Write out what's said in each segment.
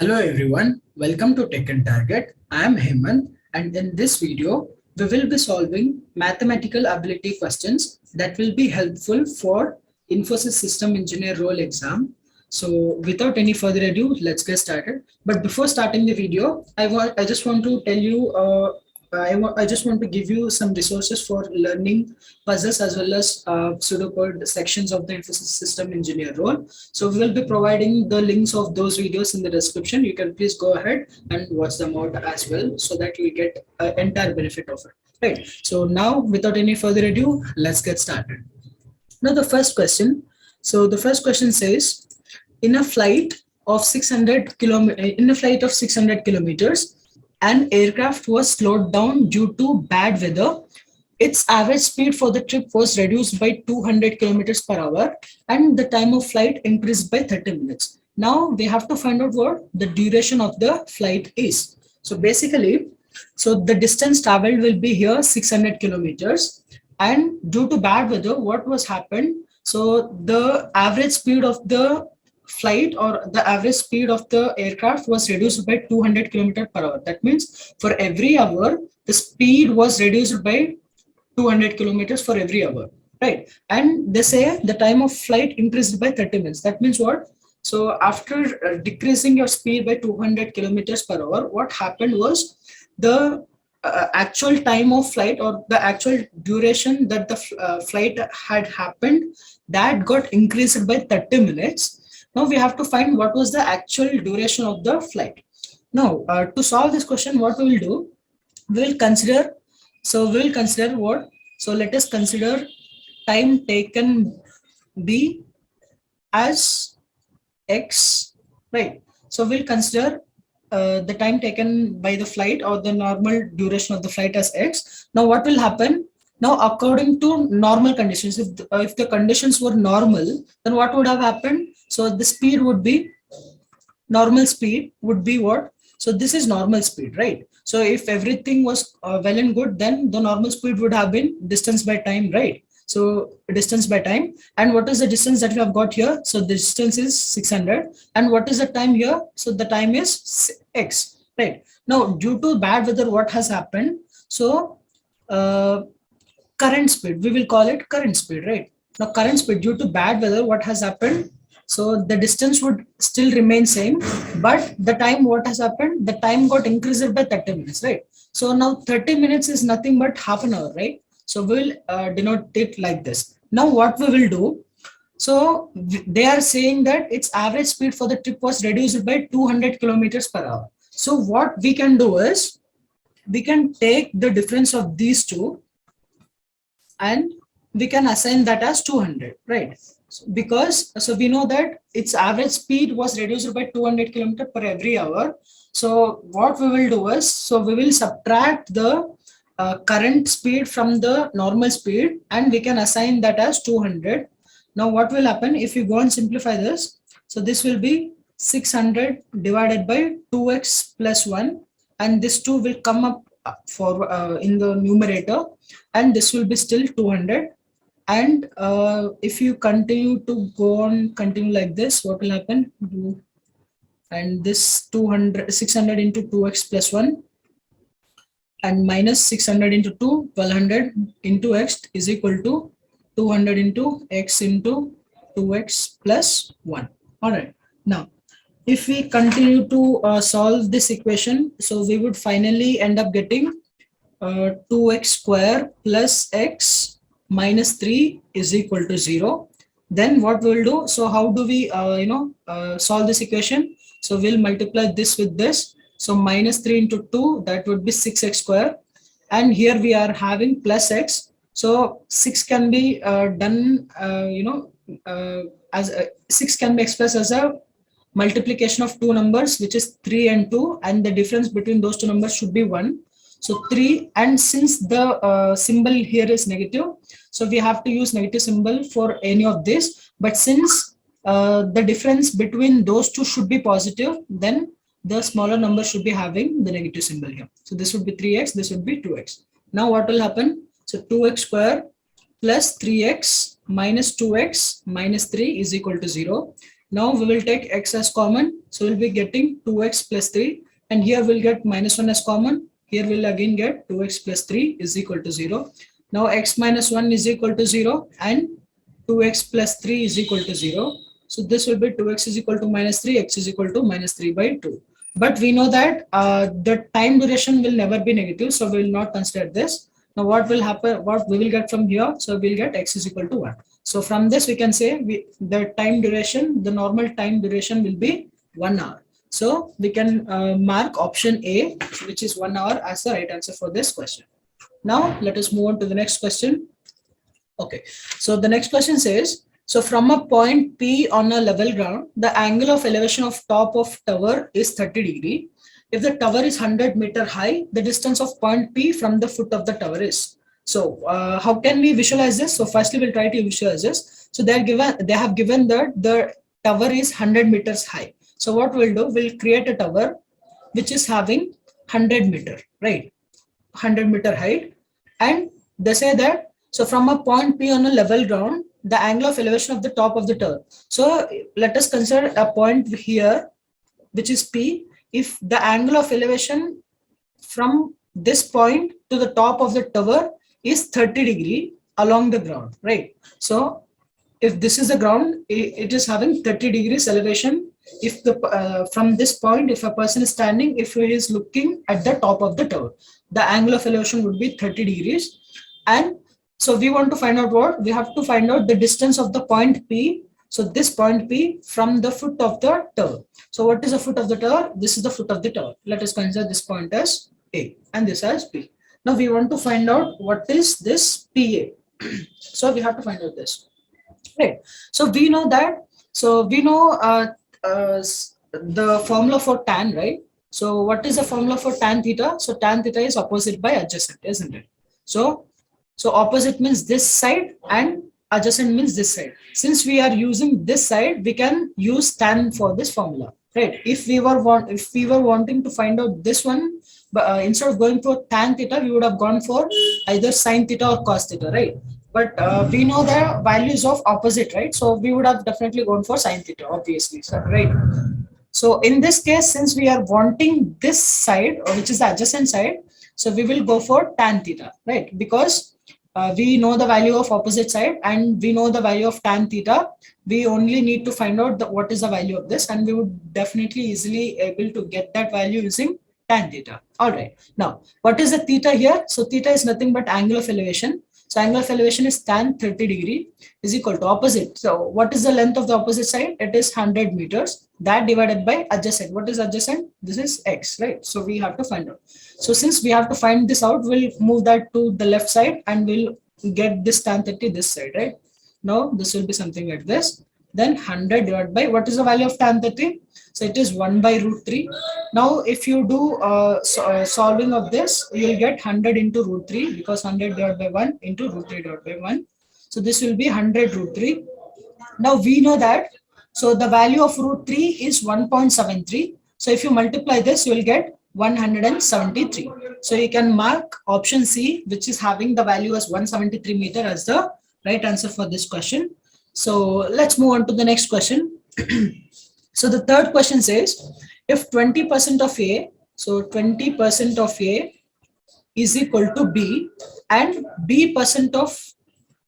Hello everyone, welcome to Tech and Target. I am Hemant, and in this video we will be solving mathematical ability questions that will be helpful for Infosys System Engineer role exam. So without any further ado, let's get started. But before starting the video, I just want to tell you I just want to give you some resources for learning puzzles as well as pseudocode sections of the Infosys System Engineer role. So we will be providing the links of those videos in the description. You can please go ahead and watch them out as well so that you get entire benefit of it. Right. So now without any further ado, let's get started. Now the first question. So the first question says, in a flight of 600 kilometers, an aircraft was slowed down due to bad weather. Its average speed for the trip was reduced by 200 kilometers per hour and the time of flight increased by 30 minutes. Now we have to find out what the duration of the flight is. So basically, so the distance traveled will be here 600 kilometers, and due to bad weather, what was happened? So the average speed of the flight or the average speed of the aircraft was reduced by 200 kilometers per hour. That means for every hour, the speed was reduced by 200 kilometers for every hour, right? And they say the time of flight increased by 30 minutes. That means what? So after decreasing your speed by 200 kilometers per hour, what happened was the actual time of flight or the actual duration that the flight had happened, that got increased by 30 minutes. Now we have to find what was the actual duration of the flight. Now to solve this question, what we will do, we will consider, we'll consider what? So let us consider time taken B as X, right? So we'll consider the time taken by the flight or the normal duration of the flight as X. Now what will happen? Now according to normal conditions, if the conditions were normal, then what would have happened? So the speed would be, normal speed would be what? So this is normal speed, right? So if everything was well and good, then the normal speed would have been distance by time, right? So distance by time. And what is the distance that we have got here? So the distance is 600. And what is the time here? So the time is X, right? Now, due to bad weather, what has happened? So current speed, we will call it current speed, right? Now current speed, due to bad weather, what has happened? So the distance would still remain same, but the time, what has happened? The time got increased by 30 minutes, right? So now 30 minutes is nothing but half an hour, right? So we'll denote it like this. Now what we will do, so they are saying that its average speed for the trip was reduced by 200 kilometers per hour. So what we can do is, we can take the difference of these two and we can assign that as 200, right? Because so we know that its average speed was reduced by 200 kilometers per every hour. So what we will do is, so we will subtract the current speed from the normal speed and we can assign that as 200. Now what will happen if you go and simplify this? So this will be 600 divided by 2x plus 1, and this 2 will come up for in the numerator, and this will be still 200. And if you continue to go on, continue like this, what will happen? And this 600 into 2x plus 1 and minus 600 into 2, 1200 into x is equal to 200 into x into 2x plus 1. All right. Now, if we continue to solve this equation, so we would finally end up getting 2x square plus x minus 3 is equal to 0. Then what we'll do, so how do we solve this equation? So we'll multiply this with this. So minus 3 into 2, that would be 6x square, and here we are having plus x. So 6 can be done as 6 can be expressed as a multiplication of two numbers, which is 3 and 2, and the difference between those two numbers should be 1. So 3, and since the symbol here is negative, so we have to use negative symbol for any of this. But since the difference between those two should be positive, then the smaller number should be having the negative symbol here. So this would be 3x, this would be 2x. Now what will happen? So 2x square plus 3x minus 2x minus 3 is equal to 0. Now we will take x as common. So we'll be getting 2x plus 3, and here we'll get minus 1 as common. Here we'll again get 2x plus 3 is equal to 0. Now x minus 1 is equal to 0 and 2x plus 3 is equal to 0. So this will be 2x is equal to minus 3, x is equal to minus 3 by 2. But we know that the time duration will never be negative, so we will not consider this. Now what will happen, what we will get from here? So we'll get x is equal to 1. So from this we can say the time duration, the normal time duration will be 1 hour. So we can mark option A, which is 1 hour, as the right answer for this question. Now let us move on to the next question. Okay, so the next question says, so from a point P on a level ground, the angle of elevation of top of tower is 30 degree. If the tower is 100-meter high, the distance of point P from the foot of the tower is. So how can we visualize this? So firstly, we'll try to visualize this. So they have given that the tower is 100 meters high. So what we'll do, we'll create a tower which is having 100 meter, right? 100-meter height. And they say that, so from a point P on a level ground, the angle of elevation of the top of the tower. So let us consider a point here, which is P. If the angle of elevation from this point to the top of the tower is 30 degree along the ground, right? So if this is the ground, it is having 30 degrees elevation. If the from this point, if a person is standing, if he is looking at the top of the tower, the angle of elevation would be 30 degrees. And so we want to find out what? We have to find out the distance of the point P. So this point P from the foot of the tower. So what is the foot of the tower? This is the foot of the tower. Let us consider this point as A and this as P. Now we want to find out what is this PA. So we have to find out this. Right. So we know that. So we know the formula for tan, right? So what is the formula for tan theta? So tan theta is opposite by adjacent, isn't it? So opposite means this side and adjacent means this side. Since we are using this side, we can use tan for this formula, right? If we were wanting to find out this one, but instead of going for tan theta, we would have gone for either sin theta or cos theta, right? But we know the values of opposite, right? So we would have definitely gone for sin theta, obviously, right? So in this case, since we are wanting this side, which is the adjacent side, so we will go for tan theta, right? Because we know the value of opposite side and we know the value of tan theta. We only need to find out what is the value of this, and we would definitely easily able to get that value using tan theta. All right. Now, what is the theta here? So theta is nothing but angle of elevation. So angle of elevation is tan 30 degree is equal to opposite. So what is the length of the opposite side? It is 100 meters. That divided by adjacent. What is adjacent? This is x, right? So we have to find out. So since we have to find this out, we'll move that to the left side and we'll get this tan 30 this side, right? Now this will be something like this. Then 100 divided by, what is the value of tan 30? So it is 1 by root 3. Now if you do solving of this, you will get 100 into root 3, because 100 divided by 1 into root 3 divided by 1. So this will be 100 root 3. Now we know that, so the value of root 3 is 1.73. So if you multiply this, you will get 173. So you can mark option C, which is having the value as 173 meter, as the right answer for this question. So let's move on to the next question. So the third question says, if 20% of A, so 20% of A is equal to B, and B percent of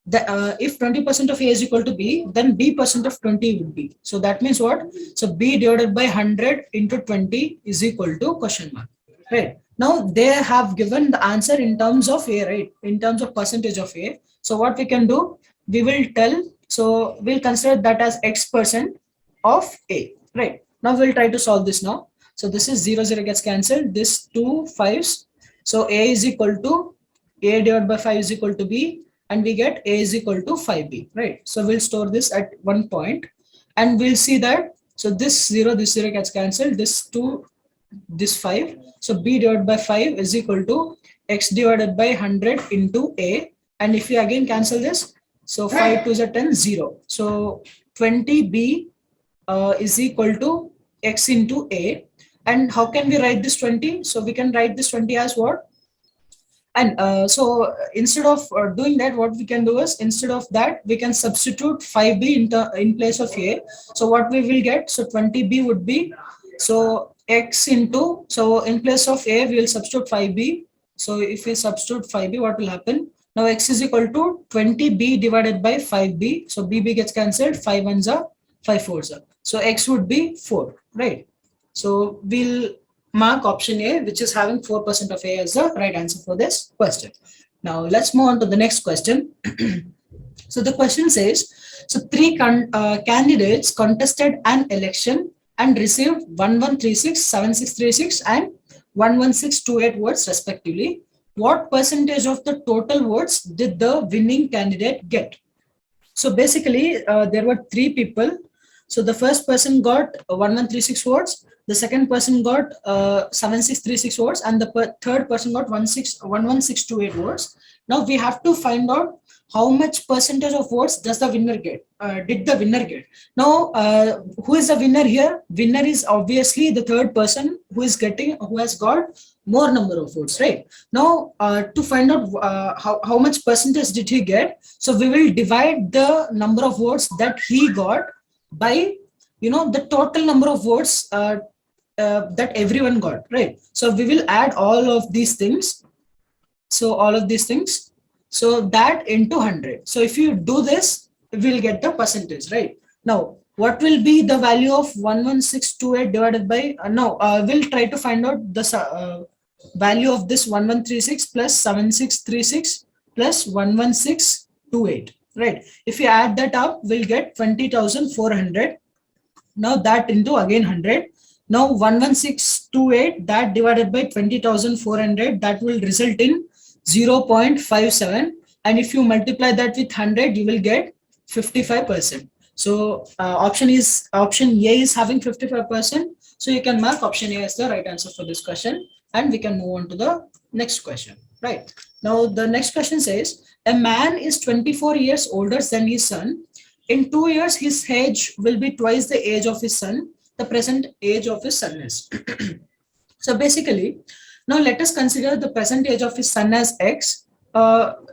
the, if 20% of A is equal to B, then B percent of 20 would be. So that means what? So B divided by 100 into 20 is equal to question mark, right? Now they have given the answer in terms of A, right? In terms of percentage of A. So what we can do, we will tell, so we'll consider that as X% of A, right? Now we'll try to solve this now. So this is 0, 0 gets cancelled. This 2 5s. So A is equal to, A divided by 5 is equal to B, and we get A is equal to 5B, right? So we'll store this at one point and we'll see that, so this 0 gets cancelled, this 2, this 5. So B divided by 5 is equal to X divided by 100 into A. And if we again cancel this, so 5 2s are 10, 0. So 20B is equal to X into A. And how can we write this 20? So we can write this 20 as what? And so instead of doing that, what we can do is, instead of that, we can substitute 5b in place of a. So what we will get, so 20b would be, so x into, so in place of a, we will substitute 5b. So if we substitute 5b, what will happen? Now x is equal to 20b divided by 5b. So bb gets cancelled, 5 ones are 5 fours are. So x would be 4, right? So we'll mark option A, which is having 4% of A as the right answer for this question. Now let's move on to the next question. So the question says, so three candidates contested an election and received 1136, 7636 and 11628 votes respectively. What percentage of the total votes did the winning candidate get? So basically, there were three people. So the first person got 1136 votes, the second person got 7636 votes, and the third person got 11628 votes. Now we have to find out how much percentage of votes does the winner get? Did the winner get? Now, who is the winner here? Winner is obviously the third person who has got more number of votes, right? Now, to find out how much percentage did he get, so we will divide the number of votes that he got by, the total number of votes that everyone got, right? So we will add all of these things. So all of these things, so that into 100. So if you do this, we'll get the percentage, right? Now, what will be the value of 11628 divided by, we'll try to find out the value of this 1136 plus 7636 plus 11628, right? If you add that up, we'll get 20,400. Now that into again 100. Now 11628, that divided by 20,400, that will result in 0.57. And if you multiply that with 100, you will get 55%. So option A is having 55%. So you can mark option A as the right answer for this question. And we can move on to the next question, right? Now the next question says, a man is 24 years older than his son. In 2 years, his age will be twice the age of his son. The present age of his son is. So basically, now let us consider the present age of his son as X.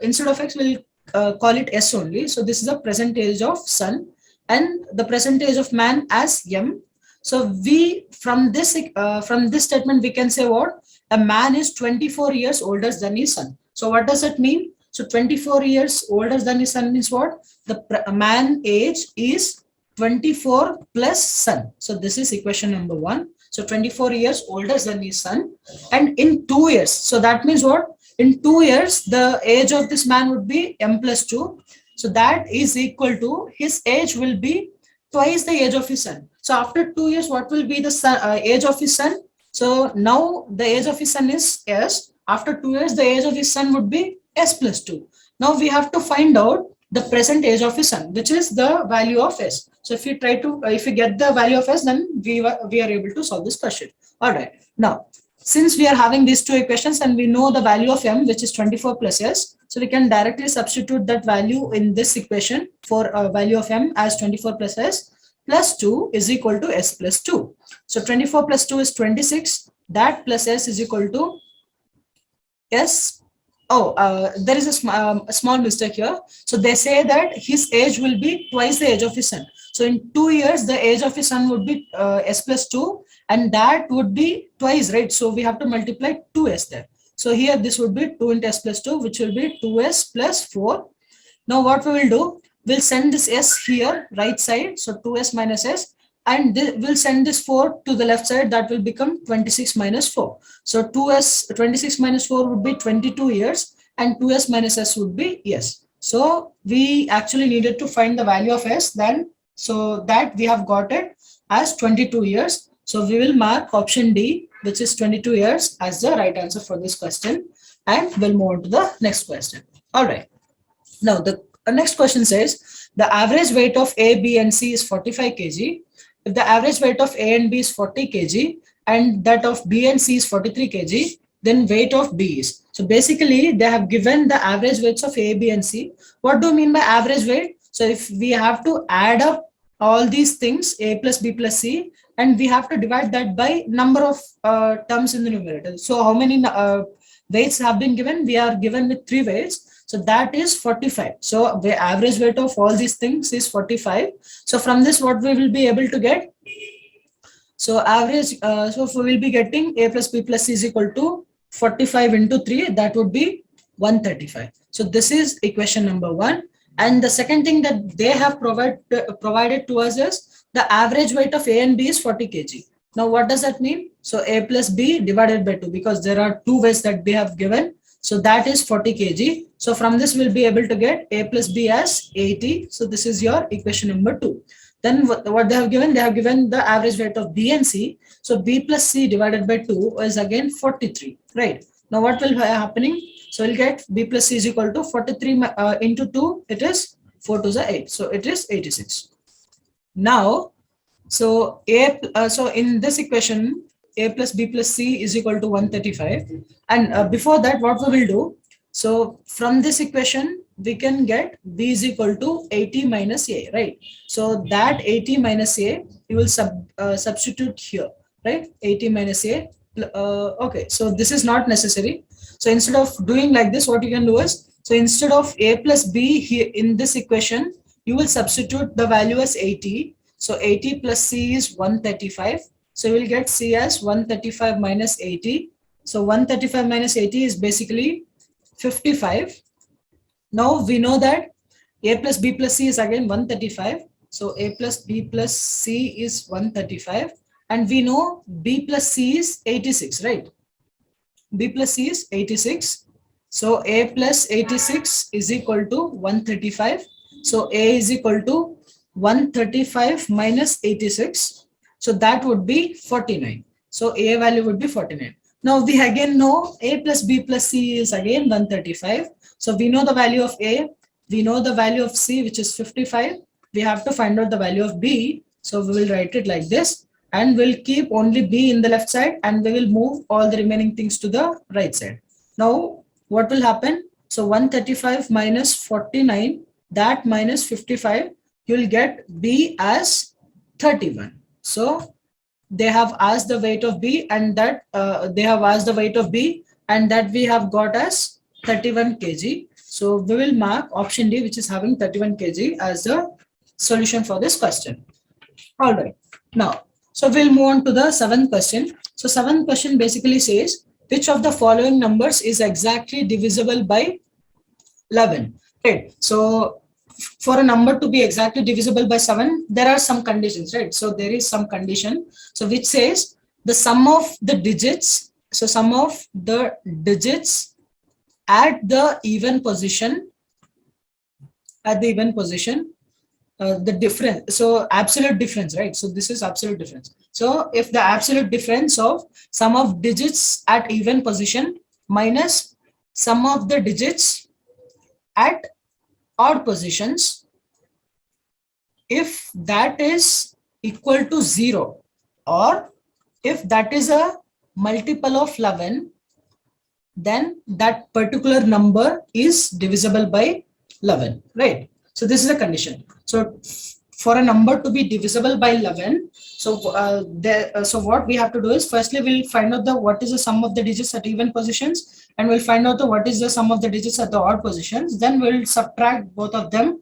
Instead of X, we'll call it S only. So this is the present age of son, and the present age of man as M. So we, from this statement, we can say what? A man is 24 years older than his son. So what does that mean? So 24 years older than his son means what? The man age is 24 plus son. So this is equation number 1. So 24 years older than his son. And in 2 years, so that means what? In 2 years, the age of this man would be M plus 2. So that is equal to, his age will be twice the age of his son. So after 2 years, what will be the age of his son? So now the age of his son is S. After 2 years, the age of his son would be S plus 2. Now we have to find out the present age of his son, which is the value of S. So if you get the value of S, then we are able to solve this question. All right. Now, since we are having these two equations and we know the value of M, which is 24 plus S, so we can directly substitute that value in this equation for value of M as 24 plus S plus 2 is equal to S plus 2. So 24 plus 2 is 26. That plus S is equal to S. There is a small mistake here. So they say that his age will be twice the age of his son. So in 2 years, the age of his son would be S plus 2, and that would be twice, right? So we have to multiply 2S there. So here this would be 2 into S plus 2, which will be 2S plus 4. Now what we will do, we'll send this S here, right side. So 2S minus S. And we'll send this 4 to the left side. That will become 26 minus 4. So 26 minus 4 would be 22 years, and 2S minus S would be S. So we actually needed to find the value of S then. So that we have got it as 22 years. So we will mark option D, which is 22 years, as the right answer for this question. And we'll move on to the next question. All right. Now the next question says, the average weight of A, B, and C is 45 kg. If the average weight of A and B is 40 kg and that of B and C is 43 kg, then weight of B is. So basically, they have given the average weights of A, B, and C. What do you mean by average weight? So if we have to add up all these things, A plus B plus C, and we have to divide that by number of terms in the numerator. So how many weights have been given. We are given with 3 weights. So that is 45. So the average weight of all these things is 45. So from this, what we will be able to get? So average, so we will be getting a plus b plus c is equal to 45 into 3. That would be 135. So this is equation number 1. And the second thing that they have provided to us is the average weight of A and B is 40 kg. Now, what does that mean? So A plus B divided by 2, because there are 2 weights that they have given. So that is 40 kg. So from this, we'll be able to get A plus B as 80. So this is your equation number 2. Then what they have given the average weight of B and C. So B plus C divided by 2 is again 43, right? Now what will be happening? So we'll get B plus C is equal to 43 into 2, it is 4 to the 8. So it is 86. Now, so in this equation, A plus B plus C is equal to 135. And before that, what we will do? So from this equation, we can get B is equal to 80 minus A, right? So that 80 minus A, you will substitute here, right? 80 minus A. Okay, so this is not necessary. So instead of doing like this, what you can do is, so instead of A plus B here in this equation, you will substitute the value as 80. So 80 plus C is 135. So you will get C as 135 minus 80. So 135 minus 80 is basically 55. Now we know that A plus B plus C is again 135. So A plus B plus C is 135. And we know B plus C is 86, right? B plus C is 86. So A plus 86 is equal to 135. So A is equal to 135 minus 86. So that would be 49. So A value would be 49. Now we again know A plus B plus C is again 135. So we know the value of A. We know the value of C, which is 55. We have to find out the value of B. So we will write it like this. And we'll keep only B in the left side, and we will move all the remaining things to the right side. Now, what will happen? So 135 minus 49, that minus 55, you'll get B as 31. So they have asked the weight of B, and that we have got as 31 kg. So we will mark option D, which is having 31 kg as the solution for this question. All right. Now, so we'll move on to the 7th question. So 7th question basically says, which of the following numbers is exactly divisible by 11? Right. So for a number to be exactly divisible by 7, there are some conditions, right? So there is some condition. So which says the sum of the digits. So sum of the digits at the even position, the difference, so absolute difference, right? So this is absolute difference. So if the absolute difference of sum of digits at even position minus sum of the digits at odd positions, if that is equal to 0, or if that is a multiple of 11, then that particular number is divisible by 11, right? So this is a condition. So for a number to be divisible by 11, so what we have to do is, firstly we'll find out what is the sum of the digits at even positions, and we'll find out what is the sum of the digits at the odd positions. Then we'll subtract both of them,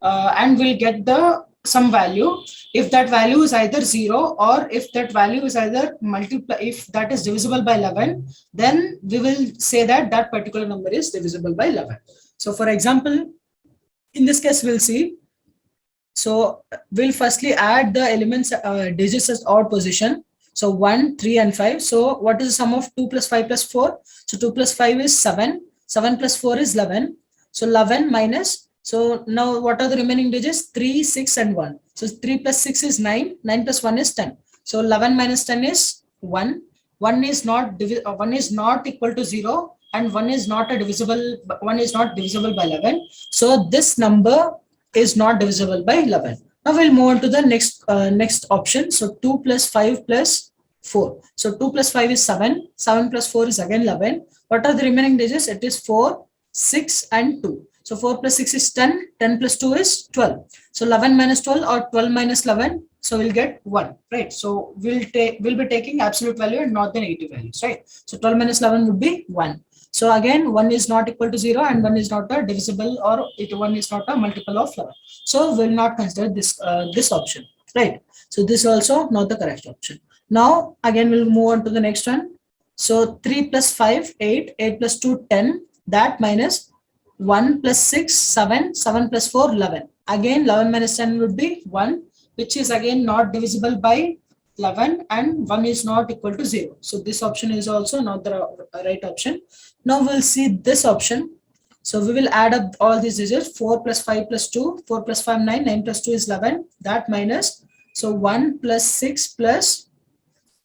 and we'll get the sum value. If that value is either 0, or if that value is either if that is divisible by 11, then we will say that that particular number is divisible by 11. So for example, in this case, we'll see. So we'll firstly add the elements, digits as odd position. So 1, 3, and 5. So what is the sum of 2 plus 5 plus 4? So 2 plus 5 is 7. 7 plus 4 is 11. So 11 minus. So now what are the remaining digits? 3, 6, and 1. So 3 plus 6 is 9. 9 plus 1 is 10. So 11 minus 10 is 1. 1 is not equal to 0. And 1 is not divisible by 11. So this number is not divisible by 11. Now we'll move on to the next option. So 2 plus 5 plus 4. So 2 plus 5 is 7. 7 plus 4 is again 11. What are the remaining digits? It is 4, 6, and 2. So 4 plus 6 is 10. 10 plus 2 is 12. So 11 minus 12, or 12 minus 11. So we'll get 1, right? So we'll be taking absolute value and not the negative values, right? So 12 minus 11 would be 1. So again, 1 is not equal to 0 and 1 is not a divisible, or 1 is not a multiple of 11. So we'll not consider this option, right? So this is also not the correct option. Now again, we'll move on to the next one. So 3 plus 5, 8, 8 plus 2, 10, that minus 1 plus 6, 7, 7 plus 4, 11. Again, 11 minus 10 would be 1, which is again not divisible by 11, and 1 is not equal to 0. So this option is also not the right option. Now we'll see this option. So we will add up all these digits. 4 plus 5 plus 2, 4 plus 5, 9, 9 plus 2 is 11. That minus, so 1 plus 6 plus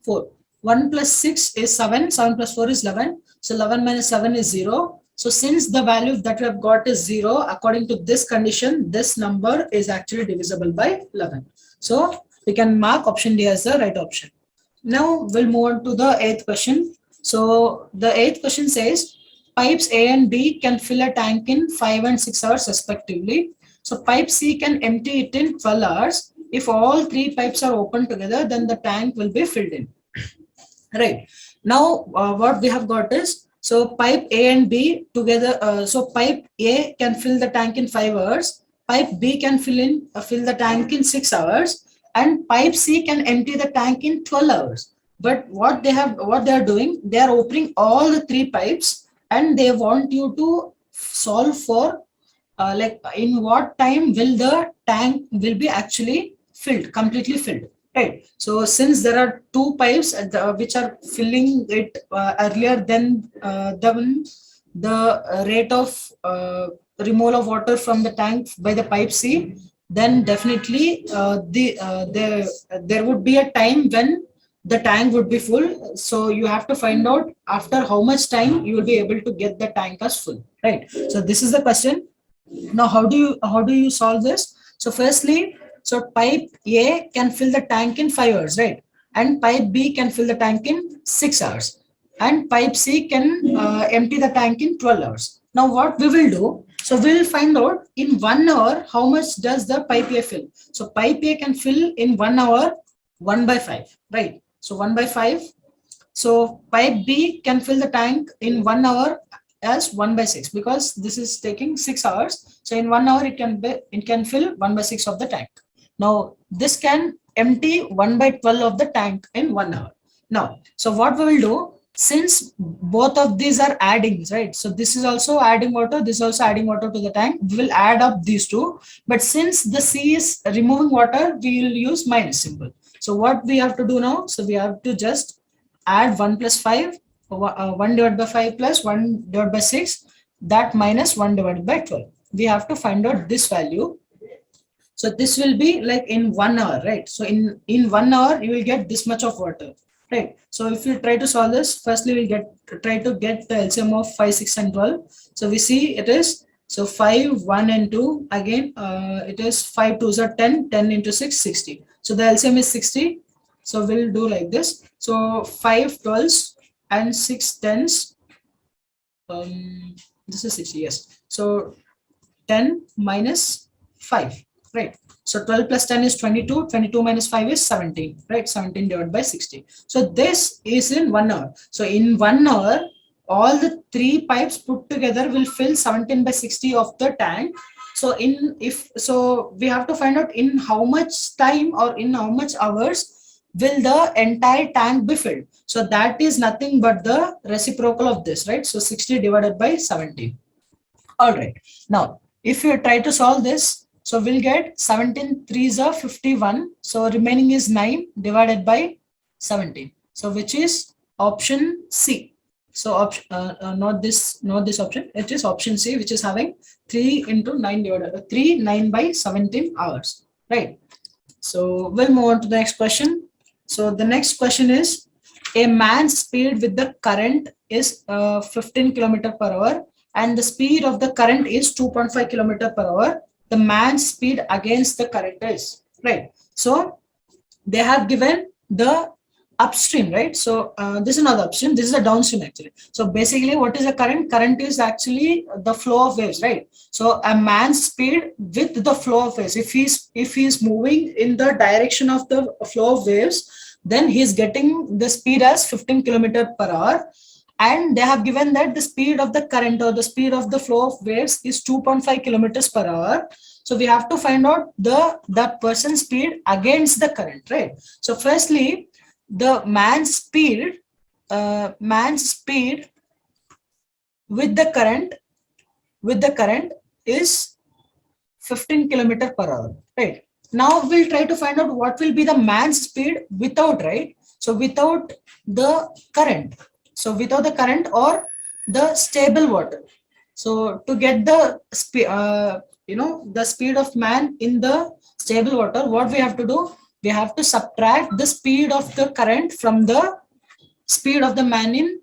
4. 1 plus 6 is 7, 7 plus 4 is 11. So 11 minus 7 is 0. So since the value that we have got is 0, according to this condition, this number is actually divisible by 11. So we can mark option D as the right option. Now we'll move on to the eighth question. So the eighth question says, pipes A and B can fill a tank in 5 and 6 hours respectively. So pipe C can empty it in 12 hours. If all three pipes are open together, then the tank will be filled in. Right. Now what we have got is, so pipe A and B together, so pipe A can fill the tank in 5 hours, pipe B can fill the tank in 6 hours, and pipe C can empty the tank in 12 hours. But what they are doing, they are opening all the three pipes and they want you to solve for like in what time will the tank will be actually filled, completely filled. Right. So since there are two pipes which are filling it earlier than the rate of removal of water from the tank by the pipe C, then definitely there would be a time when the tank would be full. So you have to find out after how much time you will be able to get the tank as full. Right. So this is the question. Now how do you solve this? So firstly, so pipe A can fill the tank in 5 hours, right? And pipe B can fill the tank in 6 hours. And pipe C can empty the tank in 12 hours. Now what we will do, so we will find out in 1 hour, how much does the pipe A fill? So pipe A can fill in 1 hour, 1 by 5, right? So 1 by 5. So pipe B can fill the tank in 1 hour as 1 by 6, because this is taking 6 hours. So in 1 hour, it can fill 1 by 6 of the tank. Now this can empty 1 by 12 of the tank in 1 hour. Now, so what we will do, since both of these are adding, right? So this is also adding water, this is also adding water to the tank. We will add up these two. But since the C is removing water, we will use minus symbol. So what we have to do now, so we have to just add 1 plus 5, 1 divided by 5 plus 1 divided by 6, that minus 1 divided by 12. We have to find out this value. So this will be like in 1 hour, right? So in 1 hour, you will get this much of water, right? So if you try to solve this, firstly, we'll try to get the LCM of 5, 6, and 12. So we see it is, so 5, 1, and 2. Again, it is 5 2s are 10, 10 into 6, 60. So the LCM is 60. So we'll do like this. So 5 12s and 6 10s. This is 60, yes. So 10 minus 5. Right. So 12 plus 10 is 22. 22 minus 5 is 17. Right. 17 divided by 60. So this is in 1 hour. So in 1 hour, all the three pipes put together will fill 17 by 60 of the tank. So we have to find out in how much time or in how much hours will the entire tank be filled. So that is nothing but the reciprocal of this, right? So 60 divided by 17. All right. Now, if you try to solve this, so we'll get 17 3s are 51. So remaining is 9 divided by 17. So which is option C. So not this option. It is option C, which is having 3 into 9 divided by 3, 9 by 17 hours. Right. So we'll move on to the next question. So the next question is, a man's speed with the current is 15 kilometer per hour, and the speed of the current is 2.5 kilometer per hour. The man's speed against the current is, right? So they have given the upstream, right? So this is not the upstream, this is the downstream actually. So basically, what is the current? Current is actually the flow of waves, right? So a man's speed with the flow of waves. If he's moving in the direction of the flow of waves, then he's getting the speed as 15 kilometer per hour. and they have given that the speed of the current or the speed of the flow of waves is 2.5 kilometers per hour. So we have to find out the person's speed against the current, right? So firstly, the man's speed with the current is 15 kilometer per hour, right? Now we'll try to find out what will be the man's speed without, right? So without the current. So without the current or the stable water. So to get the speed, the speed of man in the stable water, what we have to do? We have to subtract the speed of the current from the speed of the man in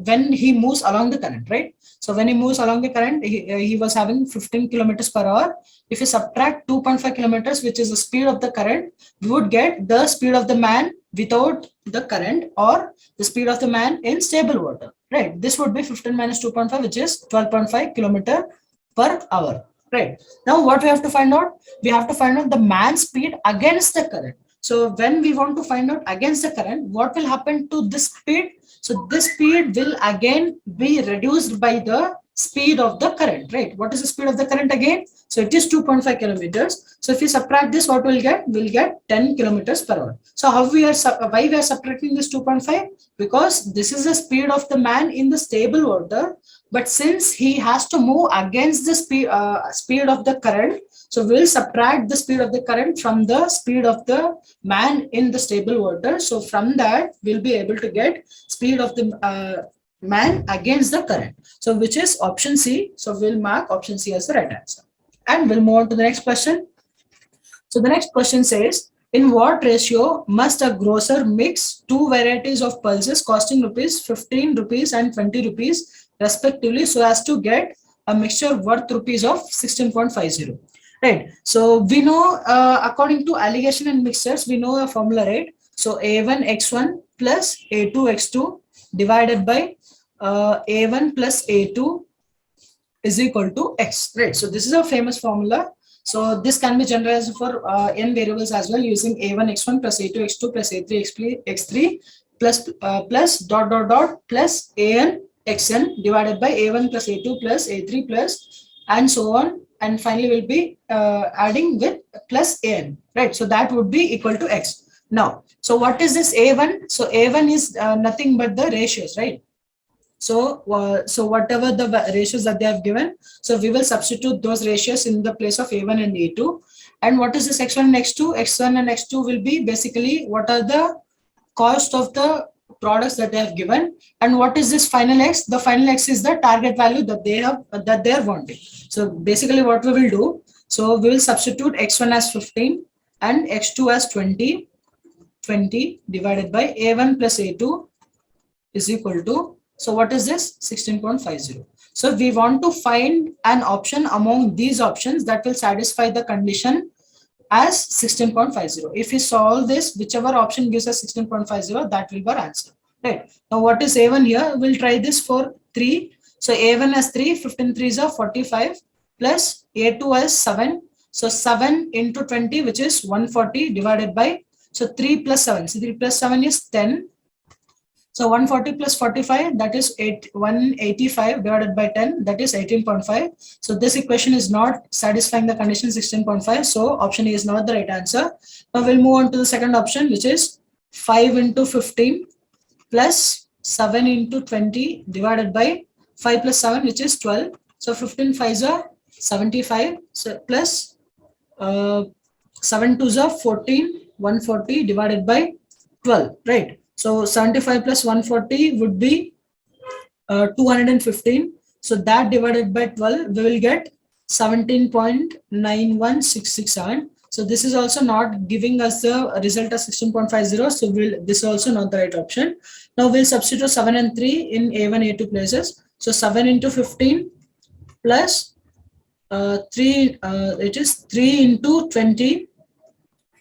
when he moves along the current, right? So when he moves along the current, he was having 15 kilometers per hour. If you subtract 2.5 kilometers, which is the speed of the current, we would get the speed of the man without the current or the speed of the man in stable water, right? This would be 15 minus 2.5, which is 12.5 kilometer per hour, right? Now what we have to find out? We have to find out the man's speed against the current. So when we want to find out against the current, what will happen to this speed? So this speed will again be reduced by the speed of the current, right? What is the speed of the current again? So it is 2.5 kilometers. So if you subtract this, what we'll get? We'll get 10 kilometers per hour. So why we are subtracting this 2.5? Because this is the speed of the man in the stable water. But since he has to move against the speed of the current, so we'll subtract the speed of the current from the speed of the man in the stable water. So from that, we'll be able to get speed of the man against the current. So which is option C. So we'll mark option C as the right answer. And we'll move on to the next question. So the next question says, in what ratio must a grocer mix two varieties of pulses costing rupees 15 rupees and 20 rupees respectively so as to get a mixture worth rupees of 16.50? Right. So we know according to alligation and mixtures, we know a formula, right? So A1x1 plus A2x2 divided by A1 plus A2 is equal to X, right? So this is a famous formula. So this can be generalized for n variables as well using A1 x1 plus A2 x2 plus A3 x3 plus dot dot dot plus An xn divided by A1 plus A2 plus A3 plus and so on, and finally we'll be adding with plus An, right? So that would be equal to X. Now, so what is this A1? So A1 is nothing but the ratios, right? So whatever the ratios that they have given, so we will substitute those ratios in the place of A1 and A2. And what is this X1 and X2? X1 and X2 will be basically what are the cost of the products that they have given, and what is this final X? The final X is the target value that they are wanting. So basically what we will do, so we will substitute X1 as 15 and X2 as 20 divided by A1 plus A2 is equal to, so what is this? 16.50. So we want to find an option among these options that will satisfy the condition as 16.50. If we solve this, whichever option gives us 16.50, that will be our answer, right? Now what is A1 here? We'll try this for 3. So A1 as 3, 15 3s are 45 plus A2 as 7. So 7 into 20, which is 140 divided by, so 3 plus 7. So 3 plus 7 is 10. So 140 plus 45, that is 185 divided by 10, that is 18.5. So this equation is not satisfying the condition 16.5. So option A is not the right answer. Now we'll move on to the second option, which is 5 into 15 plus 7 into 20 divided by 5 plus 7, which is 12. So 15 5s are 75, so plus 7 2s are 14, 140 divided by 12, right? So 75 plus 140 would be 215. So that divided by 12, we will get 17.91667. So this is also not giving us the result of 16.50. So this is also not the right option. Now we'll substitute 7 and 3 in A1, A2 places. So 7 into 15 plus 3, it is 3 into 20.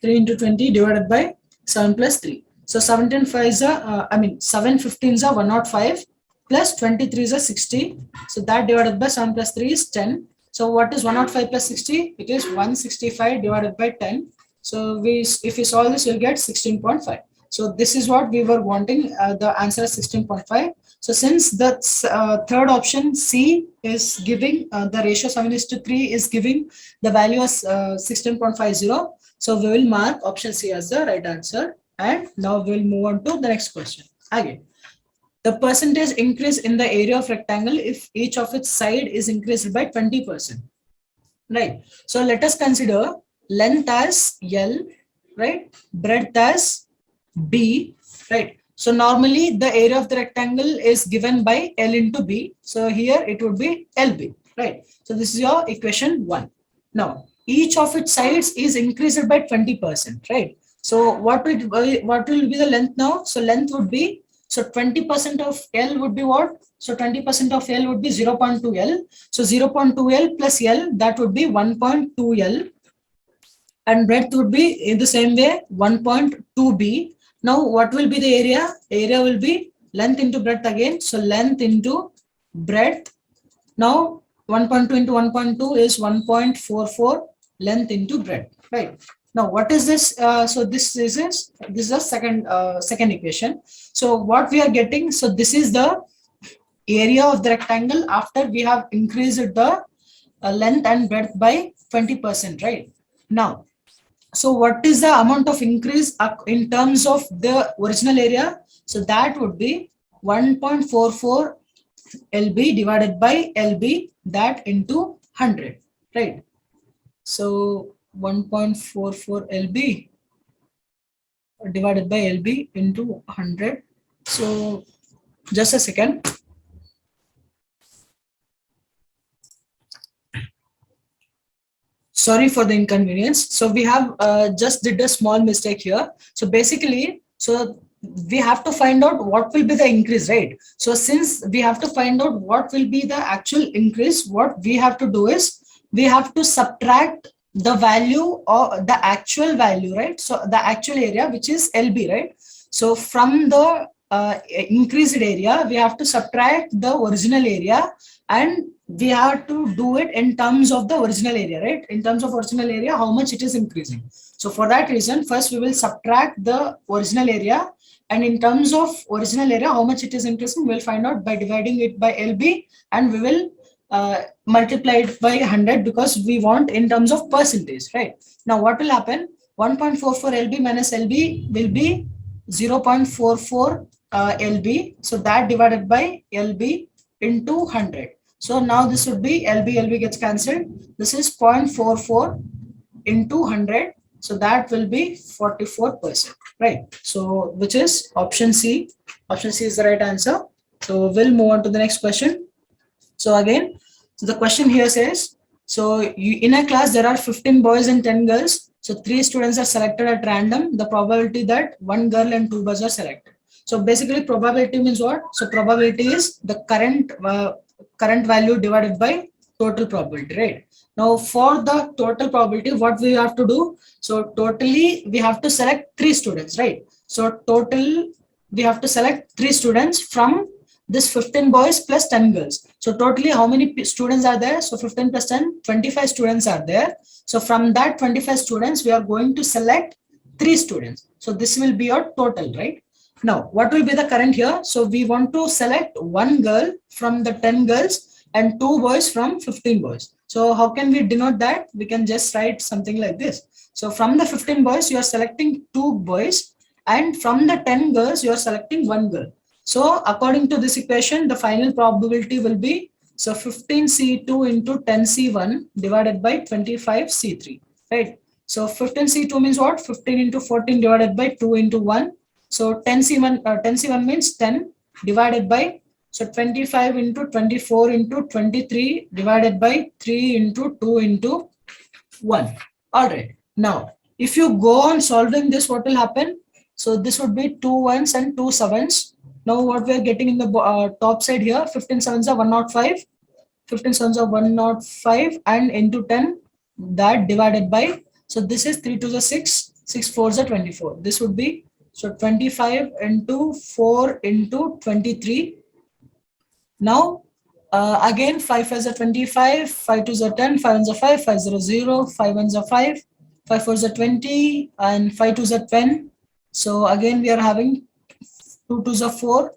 3 into 20 divided by 7 plus 3. So 17 5s are, 7 15s are 105 plus 23s are 60. So that divided by 7 plus 3 is 10. So what is 105 plus 60? It is 165 divided by 10. So if we solve this, we'll get 16.5. So this is what we were wanting. The answer is 16.5. So since the third option C is giving the ratio 7:3 is giving the value as 16.50. So we will mark option C as the right answer. And now we'll move on to the next question. Again, the percentage increase in the area of rectangle if each of its side is increased by 20%. Right. So let us consider length as L, right? Breadth as B, right? So normally the area of the rectangle is given by L into B. So here it would be LB, right? So this is your equation 1. Now each of its sides is increased by 20%, right? So what will be the length now? So length would be, so 20% of L would be what? So 20% of L would be 0.2 L. So 0.2 L plus L, that would be 1.2 L. And breadth would be in the same way 1.2 B. Now what will be the area? Area will be length into breadth again. So length into breadth. Now 1.2 into 1.2 is 1.44 length into breadth, right? Now what is this? So this is the second equation. So what we are getting, so this is the area of the rectangle after we have increased the length and breadth by 20%, right? Now, so what is the amount of increase in terms of the original area? So that would be 1.44 LB divided by LB, that into 100, right? So 1.44 LB divided by LB into 100. So just a second. Sorry for the inconvenience. So we have just did a small mistake here. So basically, so we have to find out what will be the increase, right? So since we have to find out what will be the actual increase, what we have to do is we have to subtract the value or the actual value, right? So the actual area, which is LB, right? So from the increased area, we have to subtract the original area, and we have to do it in terms of the original area, right? In terms of original area, how much it is increasing. So for that reason, first we will subtract the original area, and in terms of original area, how much it is increasing, we'll find out by dividing it by LB, and we will multiply it by 100 because we want in terms of percentage, right? Now what will happen? 1.44 LB minus LB will be 0.44 LB. So that divided by LB into 100. So now this would be LB gets cancelled. This is 0.44 into 100. So that will be 44%, right? So which is option C. Option C is the right answer. So we'll move on to the next question. So again, so the question here says, so in a class there are 15 boys and 10 girls. So 3 students are selected at random. The probability that 1 girl and 2 boys are selected. So basically probability means what? So probability is the current value divided by total probability, right? Now for the total probability, what we have to do? So totally we have to select 3 students, right? So total we have to select 3 students from this 15 boys plus 10 girls. So totally how many students are there? So 15 plus 10, 25 students are there. So from that 25 students, we are going to select 3 students. So this will be your total, right? Now, what will be the current here? So we want to select 1 girl from the 10 girls and 2 boys from 15 boys. So how can we denote that? We can just write something like this. So from the 15 boys, you are selecting 2 boys, and from the 10 girls, you are selecting 1 girl. So according to this equation, the final probability will be, so 15C2 into 10C1 divided by 25C3, right? So 15C2 means what? 15 into 14 divided by 2 into 1. So 10C1 means 10 divided by, so 25 into 24 into 23 divided by 3 into 2 into 1. All right. Now, if you go on solving this, what will happen? So this would be 2 1s and 2 7s. Now what we are getting in the top side here, 15 7s are 105, 15 7s are 105, and into 10, that divided by, so this is 3 2s are 6, 6 4s are 24. This would be, so 25 into 4 into 23. Now again 5 5s are 25, 5 2s are 10, 5 1s are 5, 5 0 0, 5 1s are 5, 5 4s are 20, and 5 2s are 10. So again, we are having 2 twos are 4,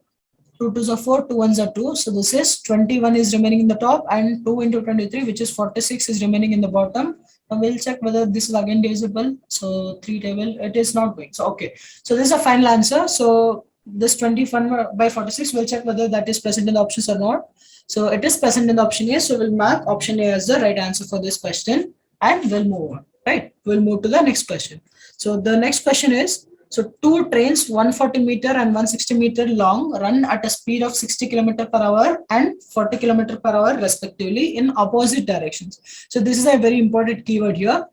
2 twos are 4, 2 ones are 2. So this is 21 is remaining in the top, and 2 into 23, which is 46, is remaining in the bottom. Now we'll check whether this is again divisible. So 3 table, it is not going. So okay. So this is a final answer. So this 21 by 46, we'll check whether that is present in the options or not. So it is present in the option A. So we'll mark option A as the right answer for this question, and we'll move on. Right. We'll move to the next question. So the next question is, so two trains 140-meter and 160-meter long run at a speed of 60 km per hour and 40 km per hour respectively in opposite directions. So this is a very important keyword here.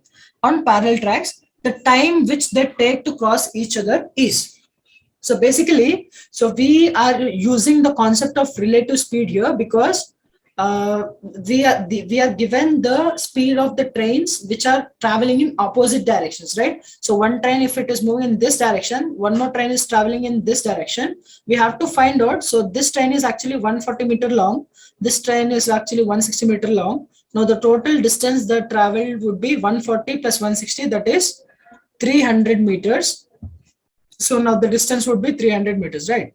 On parallel tracks, the time which they take to cross each other is. So basically, so we are using the concept of relative speed here because we are given the speed of the trains which are traveling in opposite directions, right? So one train, if it is moving in this direction, one more train is traveling in this direction. We have to find out. So this train is actually 140-meter long. This train is actually 160-meter long. Now the total distance that traveled would be 140 plus 160, that is 300 meters. So now the distance would be 300 meters, right?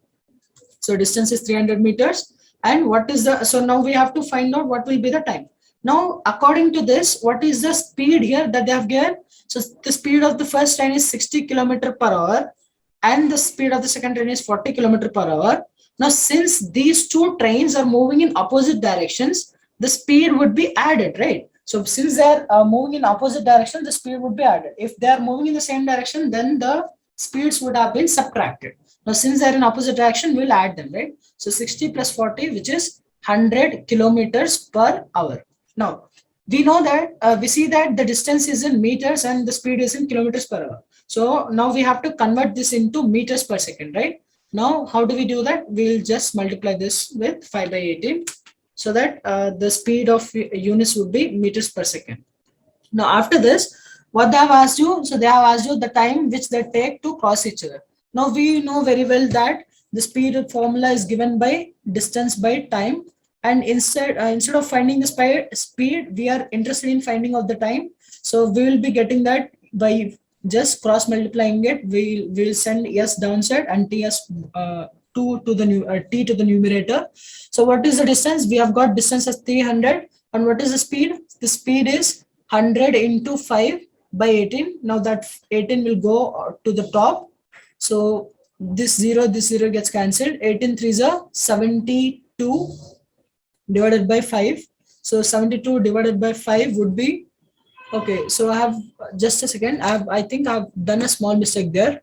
So distance is 300 meters. And what is the, so now we have to find out what will be the time. Now, according to this, what is the speed here that they have given? So the speed of the first train is 60 km per hour and the speed of the second train is 40 km per hour. Now, since these two trains are moving in opposite directions, the speed would be added, right? So since they are moving in opposite direction, the speed would be added. If they are moving in the same direction, then the speeds would have been subtracted. Now, since they're in opposite direction, we'll add them, right? So 60 plus 40, which is 100 kilometers per hour. Now, we know that we see that the distance is in meters and the speed is in kilometers per hour. So now we have to convert this into meters per second, right? Now, how do we do that? We'll just multiply this with 5 by 18 so that the speed of units would be meters per second. Now, after this, what they have asked you, so they have asked you the time which they take to cross each other. Now we know very well that the speed formula is given by distance by time, and instead of finding the speed, we are interested in finding out the time. So we will be getting that by just cross multiplying it. We will send s downside and t as 2 to the t to the numerator. So what is the distance? We have got distance as 300, and what is the speed? The speed is 100 into 5 by 18. Now that 18 will go to the top. So this 0 gets cancelled. 18 3s are 72 divided by 5. So 72 divided by 5 would be, okay. So I have just a second. I think I've done a small mistake there.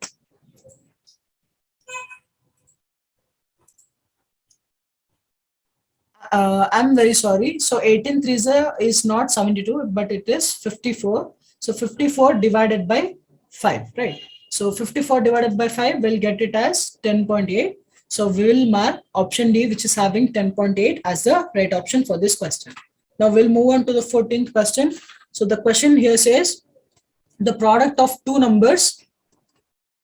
I'm very sorry. So 18 3s is not 72, but it is 54. So 54 divided by 5, right? So 54 divided by 5, we'll get it as 10.8. So we will mark option D, which is having 10.8 as the right option for this question. Now we'll move on to the 14th question. So the question here says the product of two numbers.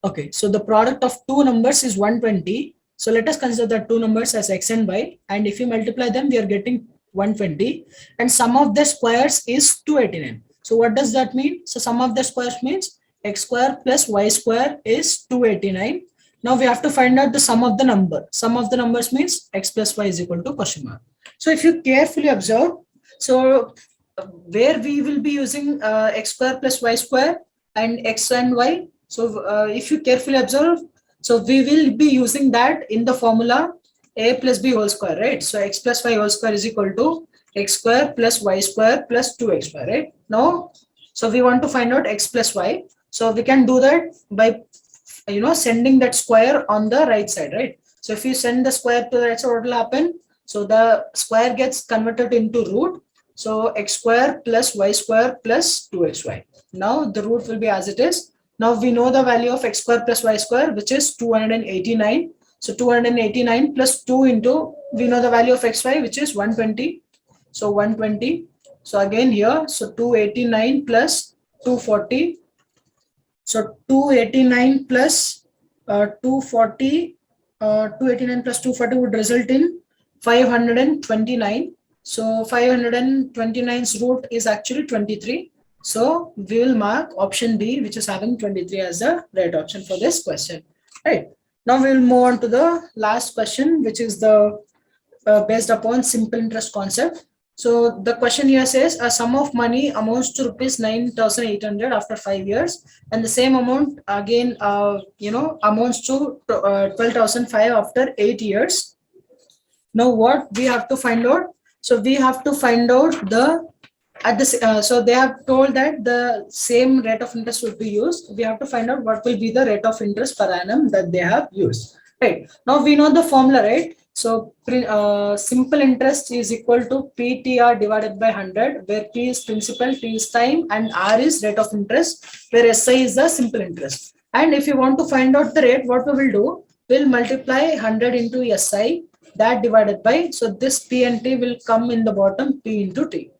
Okay, so the product of two numbers is 120. So let us consider the two numbers as x and y. And if you multiply them, we are getting 120. And sum of the squares is 289. So what does that mean? So sum of the squares means x square plus y square is 289. Now we have to find out the sum of the number. Sum of the numbers means x plus y is equal to question mark. So if you carefully observe, so where we will be using x square plus y square and x and y. So if you carefully observe, so we will be using that in the formula a plus b whole square, right? So x plus y whole square is equal to x square plus y square plus 2xy, right? Now, so we want to find out x plus y. So we can do that by, sending that square on the right side, right? So if you send the square to the right side, what will happen? So the square gets converted into root. So x square plus y square plus 2xy. Now the root will be as it is. Now we know the value of x square plus y square, which is 289. So 289 plus 2 into, we know the value of xy, which is 120. So 120. So again here, so 289 plus 240. So 289 plus 240, 289 plus 240 would result in 529. So 529's root is actually 23. So we will mark option B, which is having 23 as the right option for this question. Right. Now we will move on to the last question, which is the based upon simple interest concept. So the question here says a sum of money amounts to rupees 9,800 after 5 years, and the same amount again, amounts to 12,005 after 8 years. Now what we have to find out? So we have to find out the at this. So they have told that the same rate of interest would be used. We have to find out what will be the rate of interest per annum that they have used. Right now we know the formula, right? So simple interest is equal to PTR divided by 100, where P is principal, T is time, and R is rate of interest, where SI is the simple interest. And if you want to find out the rate, what we will do? We'll multiply 100 into SI, that divided by, so this P and T will come in the bottom, P into T.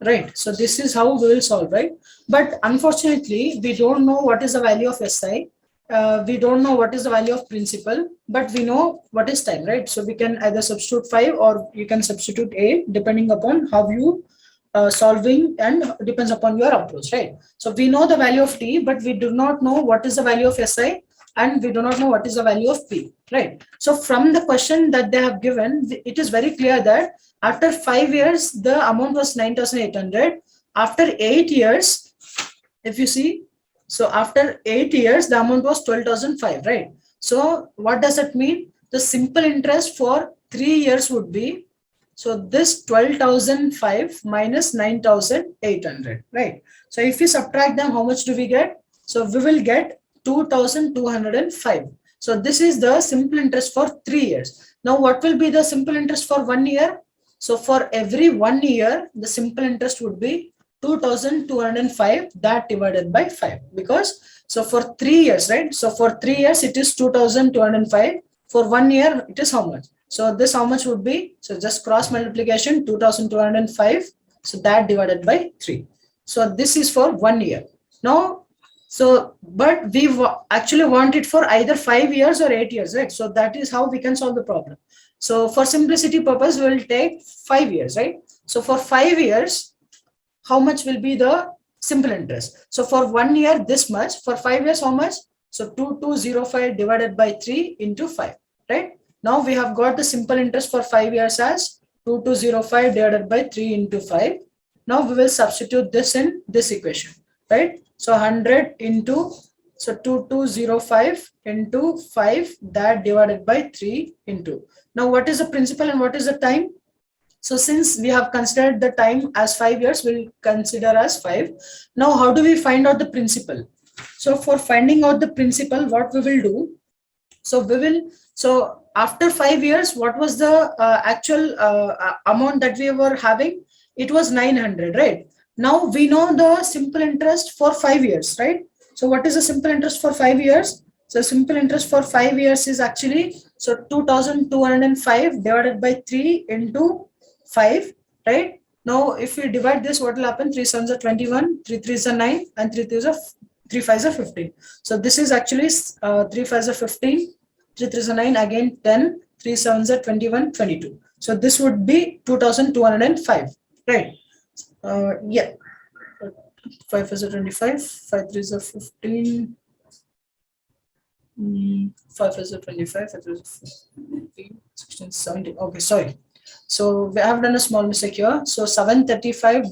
Right. So this is how we will solve, right? But unfortunately, we don't know what is the value of SI. We don't know what is the value of principal, but we know what is time, right? So we can either substitute 5 or you can substitute 8 depending upon how you solving, and depends upon your approach, right? So we know the value of T, but we do not know what is the value of SI, and we do not know what is the value of P, right? So from the question that they have given, it is very clear that after 5 years, the amount was 9,800. After 8 years, if you see, so after 8 years, the amount was 12,005, right? So what does that mean? The simple interest for 3 years would be, so this 12,005 minus 9,800, right? So if we subtract them, how much do we get? So we will get 2,205. So this is the simple interest for 3 years. Now what will be the simple interest for 1 year? So for every 1 year, the simple interest would be 2,205, that divided by 5, because so for 3 years, right? So for 3 years, it is 2,205. For 1 year, it is how much? So this how much would be? So just cross multiplication, 2,205. So that divided by 3. So this is for 1 year. Now, so, but we actually want it for either 5 years or 8 years, right? So that is how we can solve the problem. So for simplicity purpose, we will take 5 years, right? So for 5 years, how much will be the simple interest? So for 1 year, this much. For 5 years, how much? So 2,205 divided by 3 into 5, right? Now we have got the simple interest for 5 years as 2,205 divided by 3 into 5. Now we will substitute this in this equation, right? So 100 into, so 2,205 into 5, that divided by 3 into. Now what is the principal and what is the time? So since we have considered the time as 5 years, we'll consider as 5. Now how do we find out the principal? So for finding out the principal, what we will do? So we will, so after 5 years, what was the actual amount that we were having? It was 900, right? Now we know the simple interest for 5 years, right? So what is the simple interest for 5 years? So simple interest for 5 years is actually, so 2,205 divided by 3 into 5, right? Now if we divide this, what will happen? 3 7s are 21, 3 3s are 9, and 3 3s are 3 5s are 15. So this is actually 3 5s are 15, 3 3s are 9, again 10, 3 7s are 21, 22. So this would be 2,205, right? Yeah, 5 is a 25, 5 3 is a 15, 5 is a 25, 5 is a 15, 16, 17. Okay, sorry. So we have done a small mistake here. So 735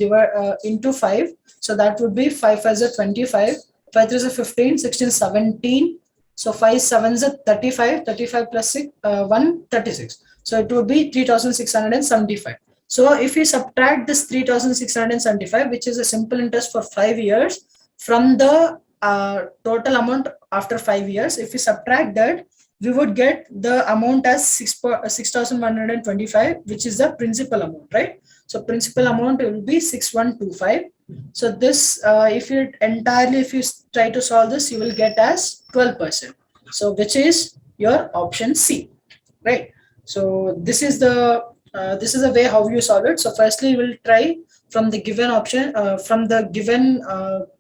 into 5. So that would be 5 as a 25, 5 3 is a 15, 16, 17. So 5 7 is a 35, 35 plus 6, 1, 36. So it would be 3,675. So if we subtract this 3,675, which is a simple interest for 5 years, from the total amount after 5 years, if we subtract that, we would get the amount as 6,125, which is the principal amount, right? So principal amount will be 6,125. So this, if you try to solve this, you will get as 12%. So which is your option C, right? So this is the way how you solve it. So firstly, we will try from the given option, from the given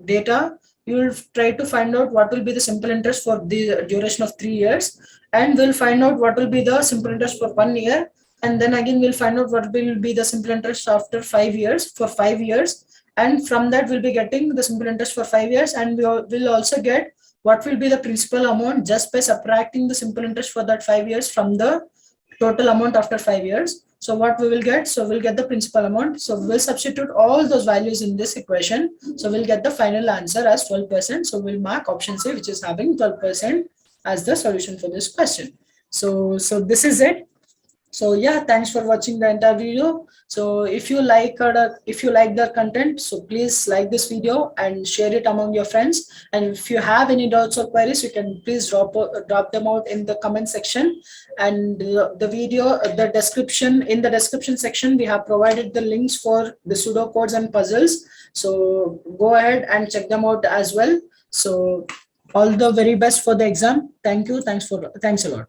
data, you will try to find out what will be the simple interest for the duration of 3 years, and we'll find out what will be the simple interest for 1 year, and then again we'll find out what will be the simple interest after 5 years for 5 years, And from that, we'll be getting the simple interest for 5 years. And will also get what will be the principal amount just by subtracting the simple interest for that 5 years from the total amount after 5 years. So what we will get? So we'll get the principal amount. So we'll substitute all those values in this equation. So we'll get the final answer as 12%. So we'll mark option C, which is having 12% as the solution for this question. So this is it. So yeah, thanks for watching the entire video. So if you like the content, so please like this video and share it among your friends. And if you have any doubts or queries, you can please drop them out in the comment section. And the video, the description section, we have provided the links for the pseudocodes and puzzles. So go ahead and check them out as well. So all the very best for the exam. Thank you. Thanks a lot.